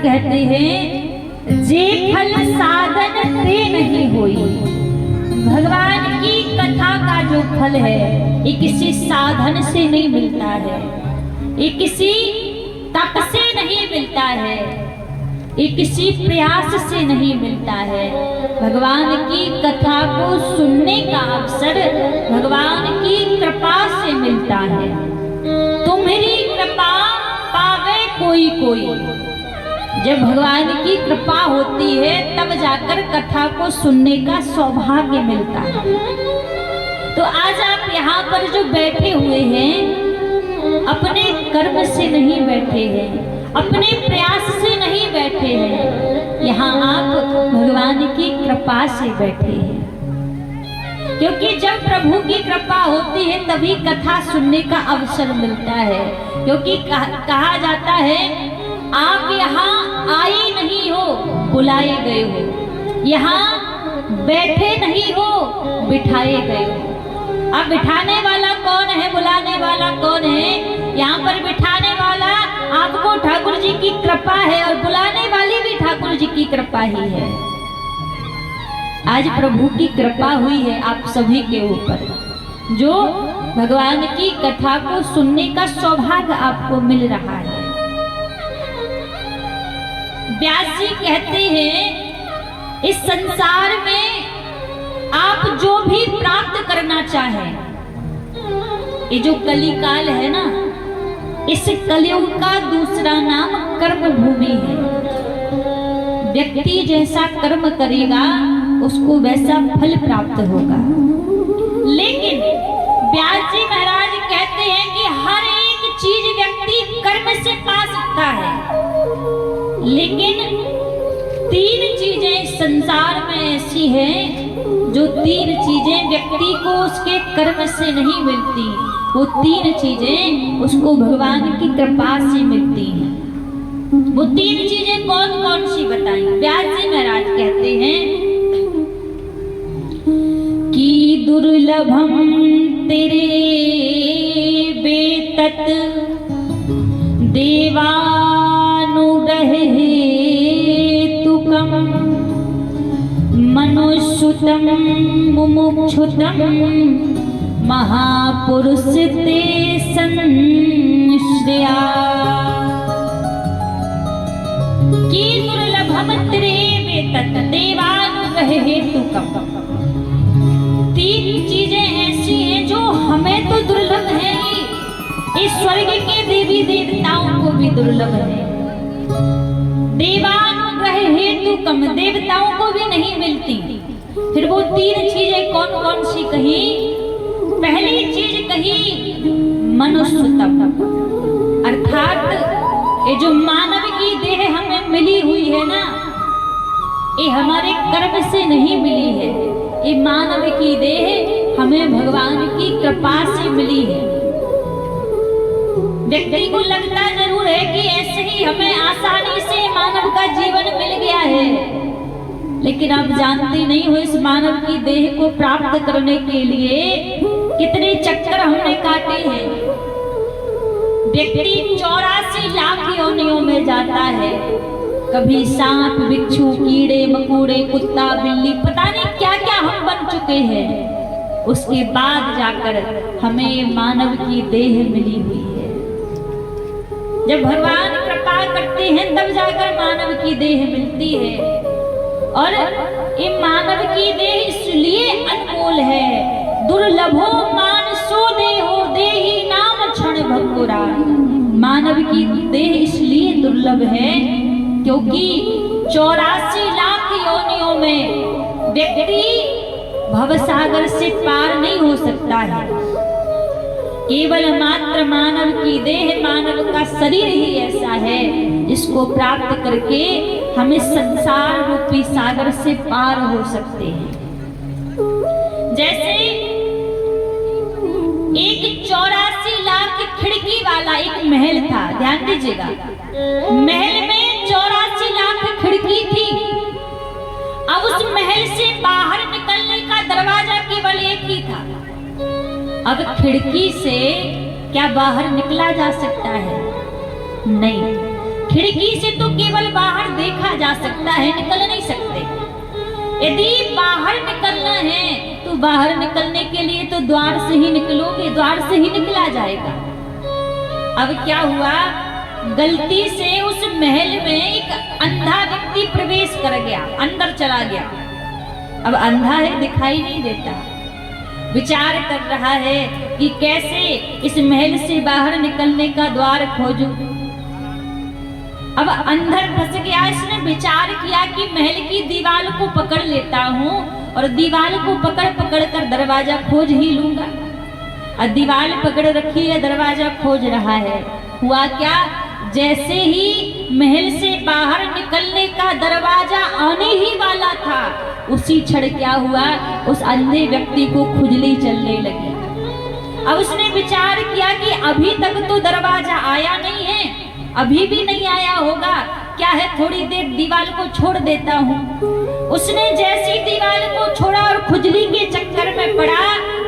कहते हैं जे फल साधन ते नहीं होई। भगवान की कथा का जो फल है ये किसी साधन से नहीं मिलता है, ये किसी तप से नहीं मिलता है, ये किसी प्रयास से नहीं मिलता है। भगवान की कथा को सुनने का अवसर भगवान की कृपा से मिलता है। तुम्हारी कृपा पावे कोई कोई। जब भगवान की कृपा होती है तब जाकर कथा को सुनने का सौभाग्य मिलता है। तो आज आप यहाँ पर जो बैठे हुए हैं अपने कर्म से नहीं बैठे हैं, अपने प्रयास से नहीं बैठे हैं, यहाँ आप भगवान की कृपा से बैठे हैं। क्योंकि जब प्रभु की कृपा होती है तभी कथा सुनने का अवसर मिलता है। क्योंकि कहा जाता है आप यहाँ आई नहीं हो, बुलाए गए हो। यहाँ बैठे नहीं हो, बिठाए गए हो। अब बिठाने वाला कौन है, बुलाने वाला कौन है? यहाँ पर बिठाने वाला आपको ठाकुर जी की कृपा है और बुलाने वाली भी ठाकुर जी की कृपा ही है। आज प्रभु की कृपा हुई है आप सभी के ऊपर, जो भगवान की कथा को सुनने का सौभाग्य आपको मिल रहा है। व्यास जी कहते हैं इस संसार में आप जो भी प्राप्त करना चाहें, ये जो कलिकाल है ना, इस कलयुग का दूसरा नाम कर्म भूमि है। व्यक्ति जैसा कर्म करेगा उसको वैसा फल प्राप्त होगा। लेकिन व्यास जी महाराज कहते हैं कि हर एक चीज व्यक्ति कर्म से पा सकता है, लेकिन तीन चीजें संसार में ऐसी हैं जो तीन चीजें व्यक्ति को उसके कर्म से नहीं मिलती। वो तीन चीजें उसको भगवान की कृपा से मिलती हैं। वो तीन चीजें कौन कौन सी बताई? व्यास जी महाराज कहते हैं कि दुर्लभम तेरे बेतत देवानुग्रह हेतुकम मनुष्युतम मुमुक्षुतम महापुरुष ते संश्रया। कि दुर्लभम तेरे बेतत देवानुग्रह हेतुकम। तीन चीजें ऐसी हैं जो हमें तो दुर्लभ है, इस स्वर्ग के देवी देवताओं को भी दुर्लभ है। देवानुग्रह हेतुकम, देवताओं को भी नहीं मिलती। फिर वो तीन चीजें कौन कौन सी कही? पहली चीज कही मनुष्यतम, अर्थात ये जो मानव की देह हमें मिली हुई है ना, ये हमारे कर्म से नहीं मिली है। ये मानव की देह हमें भगवान की कृपा से मिली है। व्यक्ति को लगता जरूर है कि ऐसे ही हमें आसानी से मानव का जीवन मिल गया है, लेकिन आप जानते नहीं हो इस मानव की देह को प्राप्त करने के लिए कितने चक्कर हमने काटे हैं। व्यक्ति 84 लाख योनियों में जाता है, कभी सांप, बिच्छू, कीड़े मकोड़े, कुत्ता, बिल्ली, पता नहीं क्या क्या हम बन चुके हैं। उसके बाद जाकर हमें मानव की देह मिली हुई है। जब भगवान कृपा करते हैं तब जाकर मानव की देह मिलती है। और ये मानव की देह इसलिए अनमोल है। दुर्लभो मानसो देहो देहि नाम क्षण भंगुरा। मानव की देह इसलिए दुर्लभ है क्योंकि 84 लाख योनियों में व्यक्ति भवसागर से पार नहीं हो सकता है। केवल मात्र मानव की देह, मानव का शरीर ही ऐसा है जिसको प्राप्त करके हम इस संसार रूपी सागर से पार हो सकते हैं। जैसे एक 84 लाख खिड़की वाला एक महल था, ध्यान दीजिएगा, महल में 84 लाख खिड़की थी। अब उस महल से बाहर निकलने का दरवाजा केवल एक ही था। अब खिड़की से क्या बाहर निकला जा सकता है? नहीं, खिड़की से तो केवल बाहर देखा जा सकता है, निकल नहीं सकते। यदि बाहर निकलना है तो बाहर निकलने के लिए तो द्वार से ही निकलोगे, द्वार से ही निकला जाएगा। अब क्या हुआ, गलती से उस महल में एक अंधा व्यक्ति प्रवेश कर गया, अंदर चला गया। अब अंधा है, दिखाई नहीं देता, विचार कर रहा है कि कैसे इस महल से बाहर निकलने का द्वार खोजूं। अब अंदर फंस गया। इसने विचार किया कि महल की दीवार को पकड़ लेता हूँ और दीवार को पकड़ पकड़ कर दरवाजा खोज ही लूंगा। और दीवार पकड़ रखी है, दरवाजा खोज रहा है। हुआ क्या, जैसे ही महल से बाहर निकलने का दरवाजा आने ही वाला था, उसी क्षण क्या हुआ, उस अंधे व्यक्ति को खुजली चलने लगी। अब उसने विचार किया कि अभी तक तो दरवाजा आया नहीं है, अभी भी नहीं आया होगा, क्या है थोड़ी देर दीवार को छोड़ देता हूँ। उसने जैसी दीवार को छोड़ा और खुजली के चक्कर में पड़ा,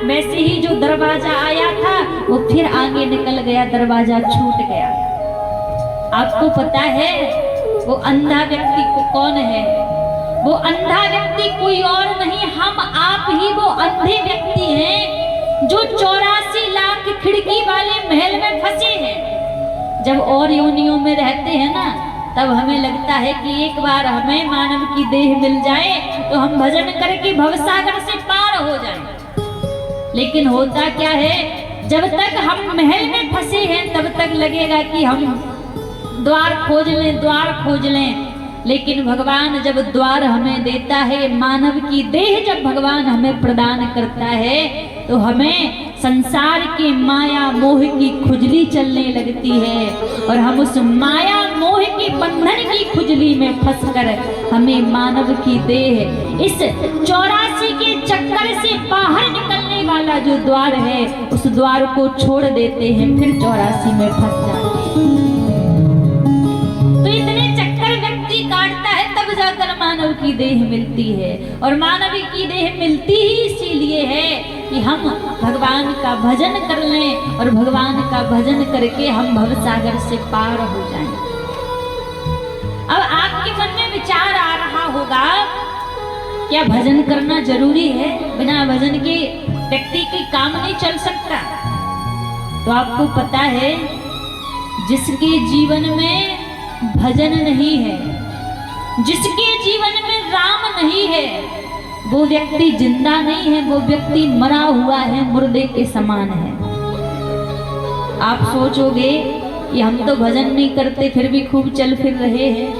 वैसे ही जो दरवाजा आया था वो फिर आगे निकल गया, दरवाजा छूट गया। आपको पता है वो अंधा व्यक्ति को कौन है? वो अंधा व्यक्ति कोई और नहीं, हम आप ही वो अंधे व्यक्ति हैं जो 84 लाख खिड़की वाले महल में फंसे हैं। जब और योनियों में रहते हैं ना, तब हमें लगता है कि एक बार हमें मानव की देह मिल जाए तो हम भजन करके भवसागर से पार हो जाएं। लेकिन होता क्या है, जब तक हम महल में फंसे हैं तब तक लगेगा कि हम द्वार खोज लें, द्वार खोज लें। लेकिन भगवान जब द्वार हमें देता है, मानव की देह जब भगवान हमें प्रदान करता है, तो हमें संसार के माया मोह की खुजली चलने लगती है और हम उस माया मोह के बंधन की खुजली में फंसकर हमें मानव की देह इस 84 के चक्कर से बाहर निकलने वाला जो द्वार है, उस द्वार को छोड़ देते हैं, फिर 84 में फंस जाते हैं। तो इतने चक्कर व्यक्ति काटता है, तब जाकर मानव की देह मिलती है। और मानव की देह मिलती ही इसीलिए है कि हम भगवान का भजन कर लें और भगवान का भजन करके हम भवसागर से पार हो जाएं। अब आपके मन में विचार आ रहा होगा, क्या भजन करना जरूरी है? बिना भजन के व्यक्ति के काम नहीं चल सकता। तो आपको पता है, जिसके जीवन में भजन नहीं है, जिसके जीवन में राम नहीं है, वो व्यक्ति जिंदा नहीं है, वो व्यक्ति मरा हुआ है, मुर्दे के समान है। आप सोचोगे कि हम तो भजन नहीं करते फिर भी खूब चल फिर रहे हैं,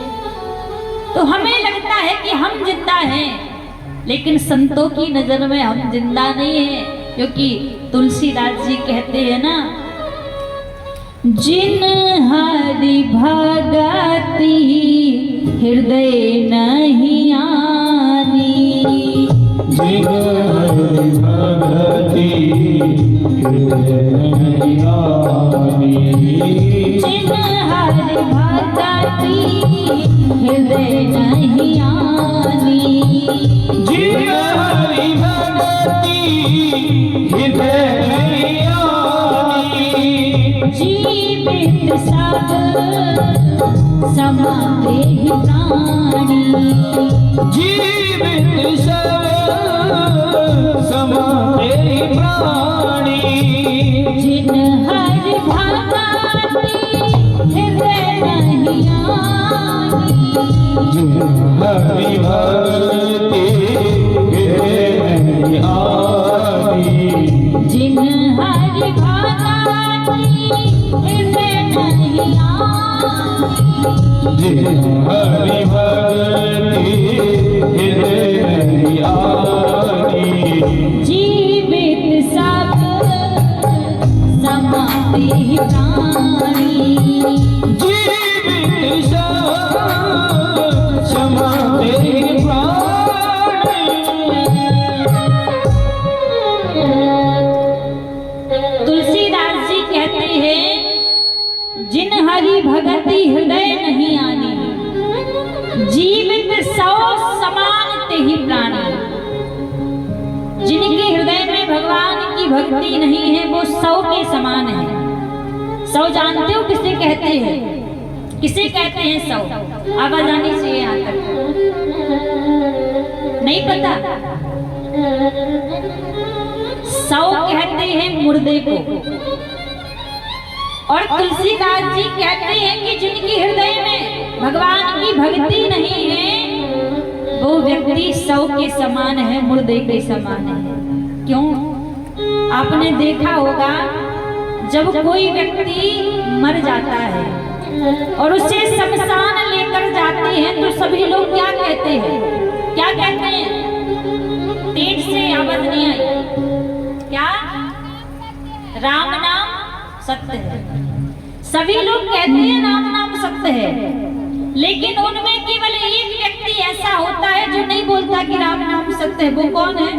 तो हमें लगता है कि हम जिंदा हैं, लेकिन संतों की नजर में हम जिंदा नहीं हैं। क्योंकि तुलसीदास जी कहते हैं ना, जिन हरि भगति हृदय नहीं आनी, जिन हरि भगति हृदय नहीं आनी, जिन हरि भगति हृदय नहीं आनी, जिन हरि भगति हृदय नहीं आनी, जीवित सब समाते ही प्राणी, जीवित सब समाते ही प्राणी, जिन हरि भगति हृदय नहीं आनी, जिन हरि भगति हृदय नहीं आनी, जिन हरि भगति हृदय नहीं आनी, जिन हरि भगति हृदय नहीं आनी, जीवित सब समाते ही प्राणी, जीवित सब समाते ही प्राणी। प्राणी, जिनके हृदय में भगवान की भक्ति नहीं है वो सौ के समान है। सौ जानते हो किसे कहते हैं? किसे कहते हैं सौ? आवाज आनी चाहिए यहाँ तक। नहीं पता? सौ कहते हैं मुर्दे को। और तुलसीदास जी कहते हैं कि जिनकी हृदय में भगवान की भक्ति नहीं है वो व्यक्ति सौ के समान है, मुर्दे के समान है। क्यों? आपने देखा होगा जब कोई व्यक्ति मर जाता है और उसे शमशान लेकर जाते हैं तो सभी लोग क्या कहते हैं? क्या कहते हैं? तेज से आवाज नहीं आई। क्या? राम नाम सत्य है। सभी लोग कहते हैं राम नाम सत्य है, लेकिन उनमें केवल एक व्यक्ति ऐसा होता है जो नहीं बोलता कि राम नाम सत्य है। वो कौन है?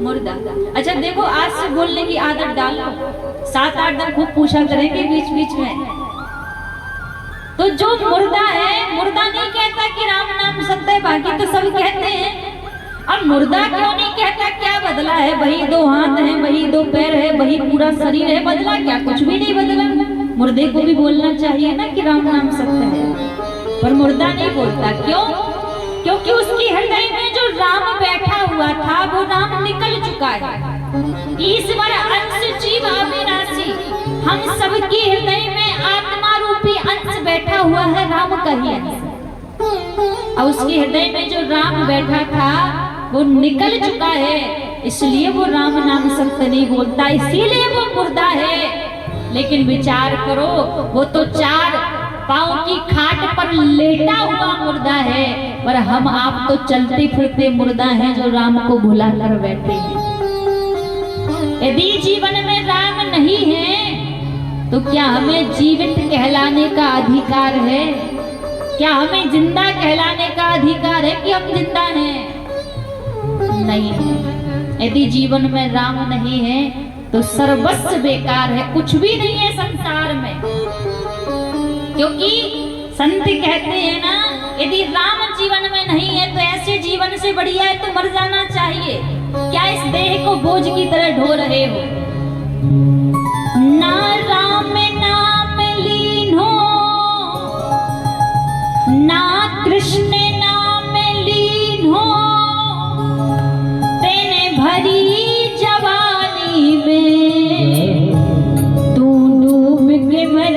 मुर्दा। अच्छा देखो, आज से बोलने की आदत डालो, 7-8 दिन खूब पूछा करेंगे बीच बीच में। तो जो मुर्दा है, मुर्दा नहीं कहता कि राम नाम सत्य है, बाकी तो सब कहते हैं। अब मुर्दा क्यों नहीं कहता? क्या बदला है? वही 2 हाथ है, वही 2 पैर है, वही पूरा शरीर है, बदला क्या? कुछ भी नहीं बदला। मुर्दे को भी बोलना चाहिए ना कि राम नाम सत्य है, पर मुर्दा नहीं बोलता। क्यों? क्योंकि उसकी हृदय में जो राम बैठा हुआ था वो राम निकल चुका है। ईश्वर अंश जीव अविनाशी, हम सबके हृदय में आत्मा रूपी अंश बैठा हुआ है, राम का ही अंश। और उसके हृदय में जो राम बैठा था वो निकल चुका है, इसलिए वो राम नाम सत्य नहीं बोलता, इसीलिए वो मुर्दा है। लेकिन विचार करो, वो तो 4 पांव की खाट पर लेटा हुआ मुर्दा है, पर हम आप तो चलते फिरते मुर्दा हैं जो राम को भुला कर बैठे हैं। यदि जीवन में राम नहीं है तो क्या हमें जीवित कहलाने का अधिकार है? क्या हमें जिंदा कहलाने का अधिकार है कि हम जिंदा हैं? नहीं है। यदि जीवन में राम नहीं है तो सर्वस्व बेकार है, कुछ भी नहीं है संसार में। क्योंकि संत कहते हैं ना, यदि राम जीवन में नहीं है तो ऐसे जीवन से बढ़िया है तो मर जाना चाहिए। क्या इस देह को बोझ की तरह ढो रहे हो? ना राम नाम लीन हो, ना कृष्ण नाम लीन हो, तेने भरी जवानी में तू डूब के मर